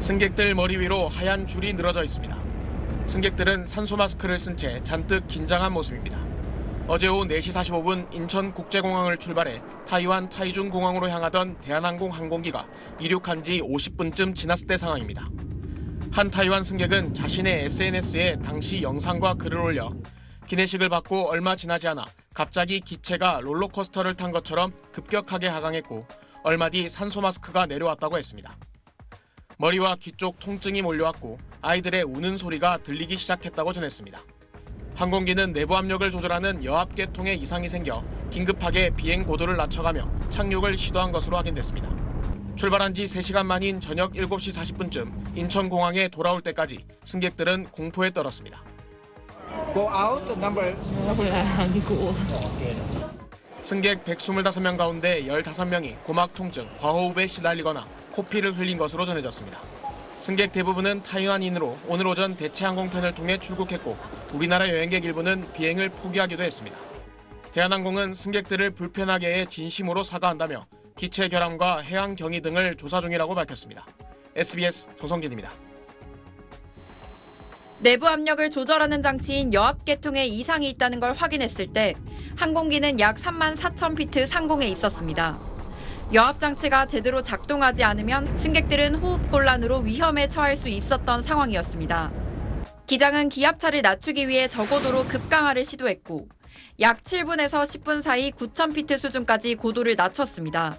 승객들 머리 위로 하얀 줄이 늘어져 있습니다. 승객들은 산소 마스크를 쓴 채 잔뜩 긴장한 모습입니다. 어제 오후 4시 45분 인천국제공항을 출발해 타이완 타이중 공항으로 향하던 대한항공 항공기가 이륙한 지 50분쯤 지났을 때 상황입니다. 한 타이완 승객은 자신의 SNS에 당시 영상과 글을 올려 기내식을 받고 얼마 지나지 않아 갑자기 기체가 롤러코스터를 탄 것처럼 급격하게 하강했고 얼마 뒤 산소 마스크가 내려왔다고 했습니다. 머리와 귀 쪽 통증이 몰려왔고 아이들의 우는 소리가 들리기 시작했다고 전했습니다. 항공기는 내부 압력을 조절하는 여압계통에 이상이 생겨 긴급하게 비행 고도를 낮춰가며 착륙을 시도한 것으로 확인됐습니다. 출발한 지 3시간 만인 저녁 7시 40분쯤 인천공항에 돌아올 때까지 승객들은 공포에 떨었습니다. Go out the number. 승객 125명 가운데 15명이 고막 통증, 과호흡에 시달리거나 코피를 흘린 것으로 전해졌습니다. 승객 대부분은 타이완인으로 오늘 오전 대체항공편을 통해 출국했고 우리나라 여행객 일부는 비행을 포기하기도 했습니다. 대한항공은 승객들을 불편하게 해 진심으로 사과한다며 기체 결함과 해양 경위 등을 조사 중이라고 밝혔습니다. SBS 조성진입니다. 내부 압력을 조절하는 장치인 여압계통에 이상이 있다는 걸 확인했을 때 항공기는 약 34,000피트 상공에 있었습니다. 여압 장치가 제대로 작동하지 않으면 승객들은 호흡 곤란으로 위험에 처할 수 있었던 상황이었습니다. 기장은 기압차를 낮추기 위해 저고도로 급강하를 시도했고 약 7분에서 10분 사이 9,000피트 수준까지 고도를 낮췄습니다.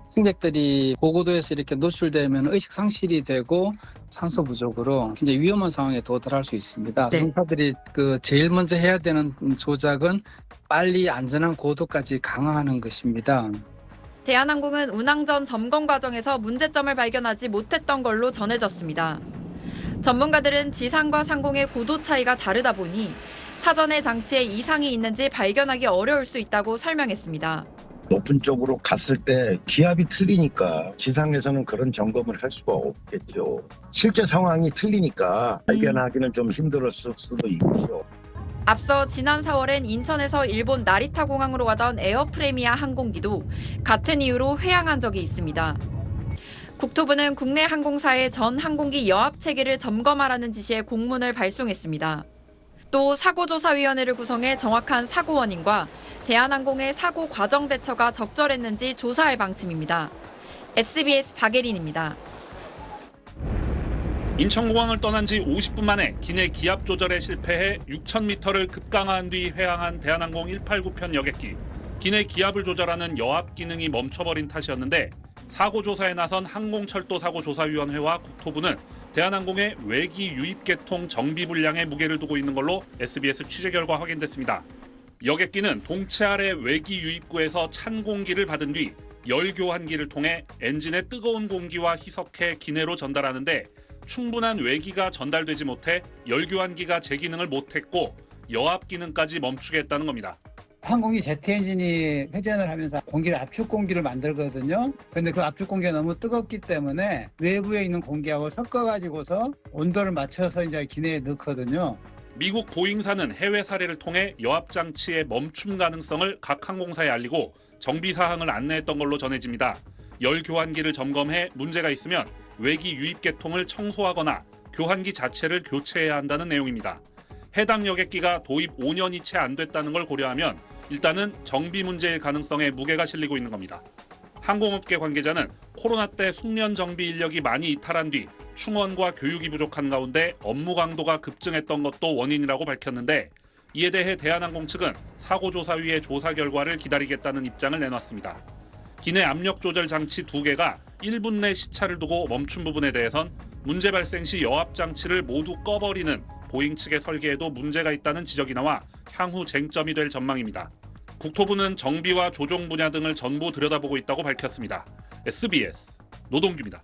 승객들이 고고도에서 이렇게 노출되면 의식 상실이 되고 산소 부족으로 굉장히 위험한 상황에 도달할 수 있습니다. 승객들이 제일 먼저 해야 되는 조작은 빨리 안전한 고도까지 강화하는 것입니다. 대한항공은 운항 전 점검 과정에서 문제점을 발견하지 못했던 걸로 전해졌습니다. 전문가들은 지상과 상공의 고도 차이가 다르다 보니 사전에 장치에 이상이 있는지 발견하기 어려울 수 있다고 설명했습니다. 높은 쪽으로 갔을 때 기압이 틀리니까 지상에서는 그런 점검을 할 수가 없겠죠. 실제 상황이 틀리니까 발견하기는 좀 힘들었을 수도 있죠. 앞서 지난 4월엔 인천에서 일본 나리타 공항으로 가던 에어프레미아 항공기도 같은 이유로 회항한 적이 있습니다. 국토부는 국내 항공사의 전 항공기 여압 체계를 점검하라는 지시의 공문을 발송했습니다. 또 사고조사위원회를 구성해 정확한 사고 원인과 대한항공의 사고 과정 대처가 적절했는지 조사할 방침입니다. SBS 박예린입니다. 인천공항을 떠난 지 50분 만에 기내 기압 조절에 실패해 6,000m를 급강하한 뒤 회항한 대한항공 189편 여객기. 기내 기압을 조절하는 여압 기능이 멈춰버린 탓이었는데 사고 조사에 나선 항공철도사고조사위원회와 국토부는 대한항공의 외기 유입계통 정비 불량에 무게를 두고 있는 걸로 SBS 취재 결과 확인됐습니다. 여객기는 동체 아래 외기 유입구에서 찬 공기를 받은 뒤 열 교환기를 통해 엔진의 뜨거운 공기와 희석해 기내로 전달하는데 충분한 외기가 전달되지 못해 열 교환기가 제 기능을 못했고 여압 기능까지 멈추게 했다는 겁니다. 항공기 제트 엔진이 회전을 하면서 압축 공기를 만들거든요. 근데 그 압축 공기가 너무 뜨겁기 때문에 외부에 있는 공기하고 섞어가지고서 온도를 맞춰서 이제 기내에 넣거든요. 미국 보잉사는 해외 사례를 통해 여압 장치의 멈춤 가능성을 각 항공사에 알리고 정비 사항을 안내했던 걸로 전해집니다. 열 교환기를 점검해 문제가 있으면 외기 유입 계통을 청소하거나 교환기 자체를 교체해야 한다는 내용입니다. 해당 여객기가 도입 5년이 채 안 됐다는 걸 고려하면 일단은 정비 문제의 가능성에 무게가 실리고 있는 겁니다. 항공업계 관계자는 코로나 때 숙련 정비 인력이 많이 이탈한 뒤 충원과 교육이 부족한 가운데 업무 강도가 급증했던 것도 원인이라고 밝혔는데 이에 대해 대한항공 측은 사고조사위의 조사 결과를 기다리겠다는 입장을 내놨습니다. 기내 압력 조절 장치 2개가 1분 내 시차를 두고 멈춘 부분에 대해선 문제 발생 시 여압 장치를 모두 꺼버리는 보잉 측의 설계에도 문제가 있다는 지적이 나와 향후 쟁점이 될 전망입니다. 국토부는 정비와 조종 분야 등을 전부 들여다보고 있다고 밝혔습니다. SBS 노동규입니다.